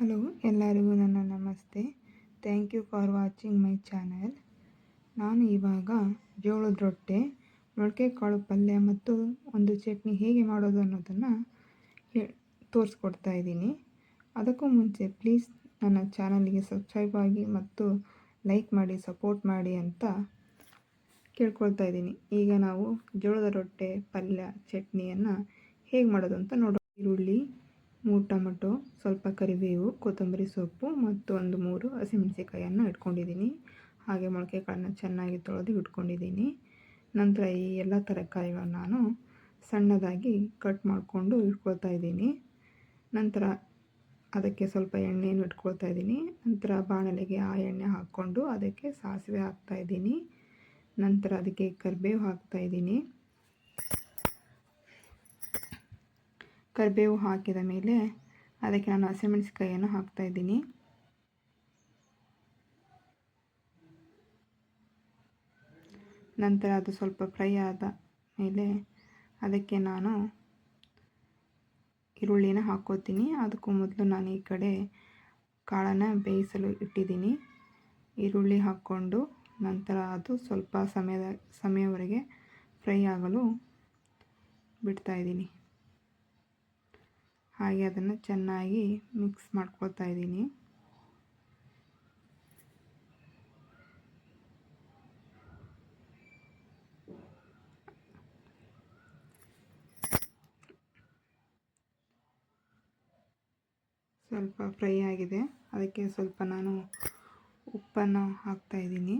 Hello, ಎಲ್ಲರಿಗೂ ನನ್ನ ನಮಸ್ತೆ. Thank you for watching my channel. ನಾನು ಇವಾಗ ಜೋಳದ ರೊಟ್ಟೆ, ಮೊಳಕೆ ಕಾಳು ಪಲ್ಯ ಮತ್ತು ಒಂದು ಚಟ್ನಿ ಹೇಗೆ ಮಾಡೋದು ಅನ್ನೋದನ್ನು ತೋರಿಸ್ಕೊಡ್ತಾ ಇದ್ದೀನಿ. ಅದಕ್ಕೂ ಮುಂಚೆ ಪ್ಲೀಸ್ ನನ್ನ ಚಾನಲ್ಗೆ ಸಬ್ಸ್ಕ್ರೈಬ್ ಆಗಿ ಮತ್ತು ಲೈಕ್ ಮಾಡಿ, ಸಪೋರ್ಟ್ ಮಾಡಿ ಅಂತ ಕೇಳ್ಕೊಳ್ತಾ ಇದ್ದೀನಿ. ಈಗ ನಾವು ಜೋಳದ ರೊಟ್ಟೆ, ಪಲ್ಯ, ಚಟ್ನಿಯನ್ನು ಹೇಗೆ ಮಾಡೋದು ಅಂತ ನೋಡೋಣ. ಈರುಳ್ಳಿ, 3 ಟೊಮೆಟೊ, ಸ್ವಲ್ಪ ಕರಿಬೇವು, ಕೊತ್ತಂಬರಿ ಸೊಪ್ಪು ಮತ್ತು 3 ಹಸಿಮೆಣಸಿಕಾಯನ್ನು ಇಟ್ಕೊಂಡಿದ್ದೀನಿ. ಹಾಗೆ ಮೊಳಕೆ ಕಾಳನ್ನು ಚೆನ್ನಾಗಿ ತೊಳೆದು ಇಟ್ಕೊಂಡಿದ್ದೀನಿ. ನಂತರ ಈ ಎಲ್ಲ ತರಕಾರಿಗಳನ್ನು ನಾನು ಸಣ್ಣದಾಗಿ ಕಟ್ ಮಾಡಿಕೊಂಡು ಇಟ್ಕೊಳ್ತಾ ಇದ್ದೀನಿ. ನಂತರ ಅದಕ್ಕೆ ಸ್ವಲ್ಪ ಎಣ್ಣೆಯನ್ನು ಇಟ್ಕೊಳ್ತಾ ಇದ್ದೀನಿ. ನಂತರ ಬಾಣಲೆಗೆ ಆ ಎಣ್ಣೆ ಹಾಕ್ಕೊಂಡು ಅದಕ್ಕೆ ಸಾಸಿವೆ ಹಾಕ್ತಾಯಿದ್ದೀನಿ. ನಂತರ ಅದಕ್ಕೆ ಕರಿಬೇವು ಹಾಕ್ತಾಯಿದ್ದೀನಿ. ಕರಿಬೇವು ಹಾಕಿದ ಮೇಲೆ ಅದಕ್ಕೆ ನಾನು ಹಸಿಮೆಣಸಿಕಾಯಿಯನ್ನು ಹಾಕ್ತಾಯಿದ್ದೀನಿ. ನಂತರ ಅದು ಸ್ವಲ್ಪ ಫ್ರೈ ಆದ ಮೇಲೆ ಅದಕ್ಕೆ ನಾನು ಈರುಳ್ಳಿನ ಹಾಕ್ಕೋತೀನಿ. ಅದಕ್ಕೂ ಮೊದಲು ನಾನು ಈ ಕಡೆ ಕಾಳನ್ನು ಬೇಯಿಸಲು ಇಟ್ಟಿದ್ದೀನಿ. ಈರುಳ್ಳಿ ಹಾಕ್ಕೊಂಡು ನಂತರ ಅದು ಸ್ವಲ್ಪ ಸಮಯವರೆಗೆ ಫ್ರೈ ಆಗಲು ಬಿಡ್ತಾಯಿದ್ದೀನಿ. ಹಾಗೆ ಅದನ್ನು ಚೆನ್ನಾಗಿ ಮಿಕ್ಸ್ ಮಾಡ್ಕೊಳ್ತಾ ಇದ್ದೀನಿ. ಸ್ವಲ್ಪ ಫ್ರೈ ಆಗಿದೆ, ಅದಕ್ಕೆ ಸ್ವಲ್ಪ ನಾನು ಉಪ್ಪನ್ನು ಹಾಕ್ತಾ ಇದ್ದೀನಿ.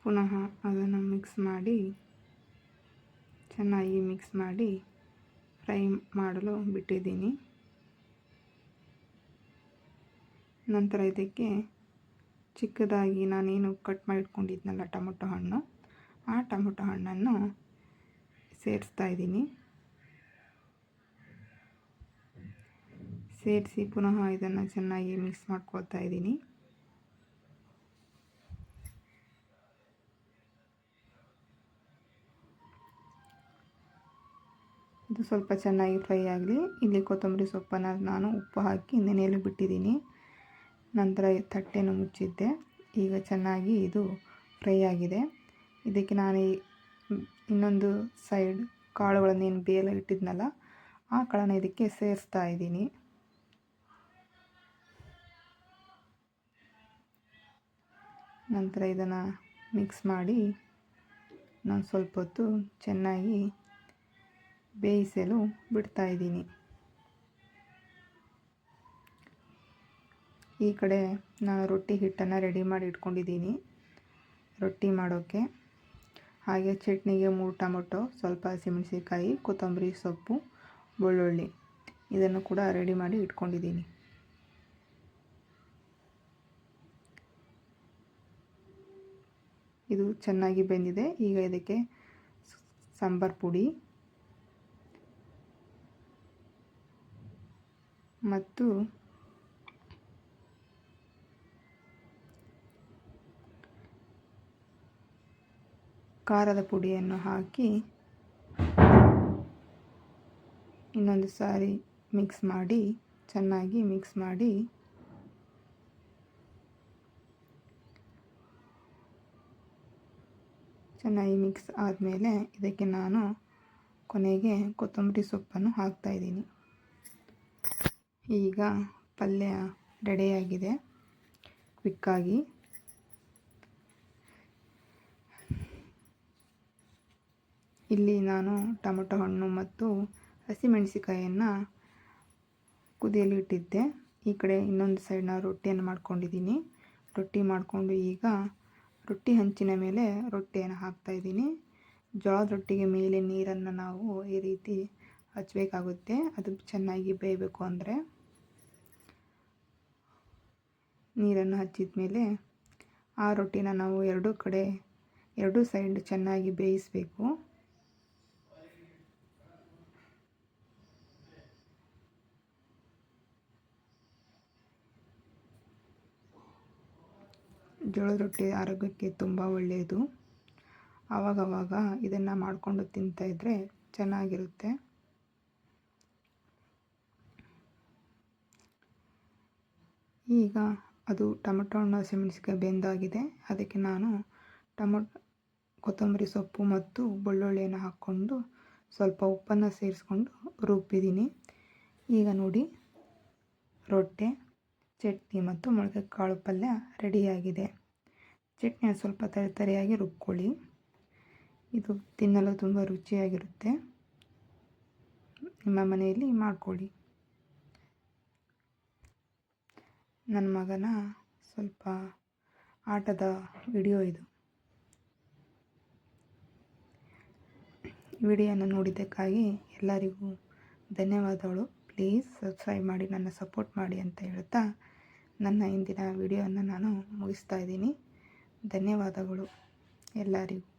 ಪುನಃ ಅದನ್ನು ಚೆನ್ನಾಗಿ ಮಿಕ್ಸ್ ಮಾಡಿ ಫ್ರೈ ಮಾಡಲು ಬಿಟ್ಟಿದ್ದೀನಿ. ನಂತರ ಇದಕ್ಕೆ ಚಿಕ್ಕದಾಗಿ ನಾನೇನು ಕಟ್ ಮಾಡಿ ಇಟ್ಕೊಂಡಿದ್ನಲ್ಲ ಟೊಮೊಟೊ ಹಣ್ಣು, ಆ ಟೊಮೊಟೊ ಹಣ್ಣನ್ನು ಸೇರಿಸ್ತಾ ಇದ್ದೀನಿ. ಸೇರಿಸಿ ಪುನಃ ಇದನ್ನು ಚೆನ್ನಾಗಿ ಮಿಕ್ಸ್ ಮಾಡ್ಕೊಳ್ತಾ ಇದ್ದೀನಿ. ಇದು ಸ್ವಲ್ಪ ಚೆನ್ನಾಗಿ ಫ್ರೈ ಆಗಲಿ. ಇಲ್ಲಿ ಕೊತ್ತಂಬರಿ ಸೊಪ್ಪನ್ನು ನಾನು ಉಪ್ಪು ಹಾಕಿ ನೆನೆಯಲು ಬಿಟ್ಟಿದ್ದೀನಿ. ನಂತರ ತಟ್ಟೆಯನ್ನು ಮುಚ್ಚಿದ್ದೆ. ಈಗ ಚೆನ್ನಾಗಿ ಇದು ಫ್ರೈ ಆಗಿದೆ. ಇದಕ್ಕೆ ನಾನು ಇನ್ನೊಂದು ಸೈಡ್ ಕಾಳುಗಳನ್ನೇನು ಬೇಯಲು ಇಟ್ಟಿದ್ನಲ್ಲ, ಆ ಕಾಳನ್ನು ಇದಕ್ಕೆ ಸೇರಿಸ್ತಾ ಇದ್ದೀನಿ. ನಂತರ ಇದನ್ನು ಮಿಕ್ಸ್ ಮಾಡಿ ನಾನು ಸ್ವಲ್ಪ ಹೊತ್ತು ಚೆನ್ನಾಗಿ ಬೇಯಿಸಲು ಬಿಡ್ತಾ ಇದ್ದೀನಿ. ಈ ಕಡೆ ನಾನು ರೊಟ್ಟಿ ಹಿಟ್ಟನ್ನು ರೆಡಿ ಮಾಡಿ ಇಟ್ಕೊಂಡಿದ್ದೀನಿ ರೊಟ್ಟಿ ಮಾಡೋಕ್ಕೆ. ಹಾಗೆ ಚಟ್ನಿಗೆ 3 ಟೊಮೆಟೊ, ಸ್ವಲ್ಪ ಹಸಿಮೆಣಸಿಕಾಯಿ, ಕೊತ್ತಂಬರಿ ಸೊಪ್ಪು, ಬೆಳ್ಳುಳ್ಳಿ ಇದನ್ನು ಕೂಡ ರೆಡಿ ಮಾಡಿ ಇಟ್ಕೊಂಡಿದ್ದೀನಿ. ಇದು ಚೆನ್ನಾಗಿ ಬೆಂದಿದೆ. ಈಗ ಇದಕ್ಕೆ ಸಾಂಬಾರ್ ಪುಡಿ ಮತ್ತು ಖಾರದ ಪುಡಿಯನ್ನು ಹಾಕಿ ಇನ್ನೊಂದು ಸಾರಿ ಚೆನ್ನಾಗಿ ಮಿಕ್ಸ್ ಮಾಡಿ ಚೆನ್ನಾಗಿ ಮಿಕ್ಸ್ ಆದಮೇಲೆ ಇದಕ್ಕೆ ನಾನು ಕೊನೆಗೆ ಕೊತ್ತಂಬರಿ ಸೊಪ್ಪನ್ನು ಹಾಕ್ತಾಯಿದ್ದೀನಿ. ಈಗ ಪಲ್ಯ ರೆಡಿಯಾಗಿದೆ ಕ್ವಿಕ್ಕಾಗಿ. ಇಲ್ಲಿ ನಾನು ಟೊಮೆಟೊ ಹಣ್ಣು ಮತ್ತು ಹಸಿಮೆಣಸಿಕಾಯಿಯನ್ನು ಕುದಿಯಲು ಇಟ್ಟಿದ್ದೆ. ಈ ಕಡೆ ಇನ್ನೊಂದು ಸೈಡ್ ನಾನು ರೊಟ್ಟಿಯನ್ನು ಮಾಡ್ಕೊಂಡಿದ್ದೀನಿ. ರೊಟ್ಟಿ ಮಾಡಿಕೊಂಡು ಈಗ ರೊಟ್ಟಿ ಹಂಚಿನ ಮೇಲೆ ರೊಟ್ಟಿಯನ್ನು ಹಾಕ್ತಾಯಿದ್ದೀನಿ. ಜೋಳದ ರೊಟ್ಟಿಗೆ ಮೇಲೆ ನೀರನ್ನು ನಾವು ಈ ರೀತಿ ಹಚ್ಚಬೇಕಾಗುತ್ತೆ. ಅದು ಚೆನ್ನಾಗಿ ಬೇಯಬೇಕು ಅಂದರೆ ನೀರನ್ನು ಹಚ್ಚಿದ ಮೇಲೆ ಆ ರೊಟ್ಟಿನ ನಾವು ಎರಡೂ ಸೈಡ್ ಚೆನ್ನಾಗಿ ಬೇಯಿಸಬೇಕು. ಜೋಳದ ರೊಟ್ಟಿ ಆರೋಗ್ಯಕ್ಕೆ ತುಂಬ ಒಳ್ಳೆಯದು. ಆವಾಗವಾಗ ಇದನ್ನು ಮಾಡಿಕೊಂಡು ತಿಂತಾಯಿದ್ರೆ ಚೆನ್ನಾಗಿರುತ್ತೆ. ಈಗ ಅದು ಟೊಮೆಟೊ ಹಣ್ಣು ಹಸಿಮೆಣಸಿಕಾಯಿ ಬೆಂದಾಗಿದೆ. ಅದಕ್ಕೆ ನಾನು ಕೊತ್ತಂಬರಿ ಸೊಪ್ಪು ಮತ್ತು ಬೆಳ್ಳುಳ್ಳಿಯನ್ನು ಹಾಕ್ಕೊಂಡು ಸ್ವಲ್ಪ ಉಪ್ಪನ್ನು ಸೇರಿಸ್ಕೊಂಡು ರುಬ್ಬಿದ್ದೀನಿ. ಈಗ ನೋಡಿ, ರೊಟ್ಟಿ, ಚಟ್ನಿ ಮತ್ತು ಮೊಳಕೆ ಕಾಳು ಪಲ್ಯ ರೆಡಿಯಾಗಿದೆ. ಚಟ್ನಿಯನ್ನು ಸ್ವಲ್ಪ ತರಿಯಾಗಿ ರುಬ್ಕೊಳ್ಳಿ. ಇದು ತಿನ್ನಲು ತುಂಬ ರುಚಿಯಾಗಿರುತ್ತೆ. ನಿಮ್ಮ ಮನೆಯಲ್ಲಿ ಮಾಡಿಕೊಳ್ಳಿ. ನನ್ನ ಮಗನ ಸ್ವಲ್ಪ ಆಟದ ವಿಡಿಯೋ ಇದು. ವಿಡಿಯೋನ ನೋಡಿದ್ದಕ್ಕಾಗಿ ಎಲ್ಲರಿಗೂ ಧನ್ಯವಾದಗಳು. ಪ್ಲೀಸ್ ಸಬ್ಸ್ಕ್ರೈಬ್ ಮಾಡಿ, ನನ್ನ ಸಪೋರ್ಟ್ ಮಾಡಿ ಅಂತ ಹೇಳ್ತಾ ನನ್ನ ಇಂದಿನ ವಿಡಿಯೋನ ನಾನು ಮುಗಿಸ್ತಾ ಇದ್ದೀನಿ. ಧನ್ಯವಾದಗಳು ಎಲ್ಲರಿಗೂ.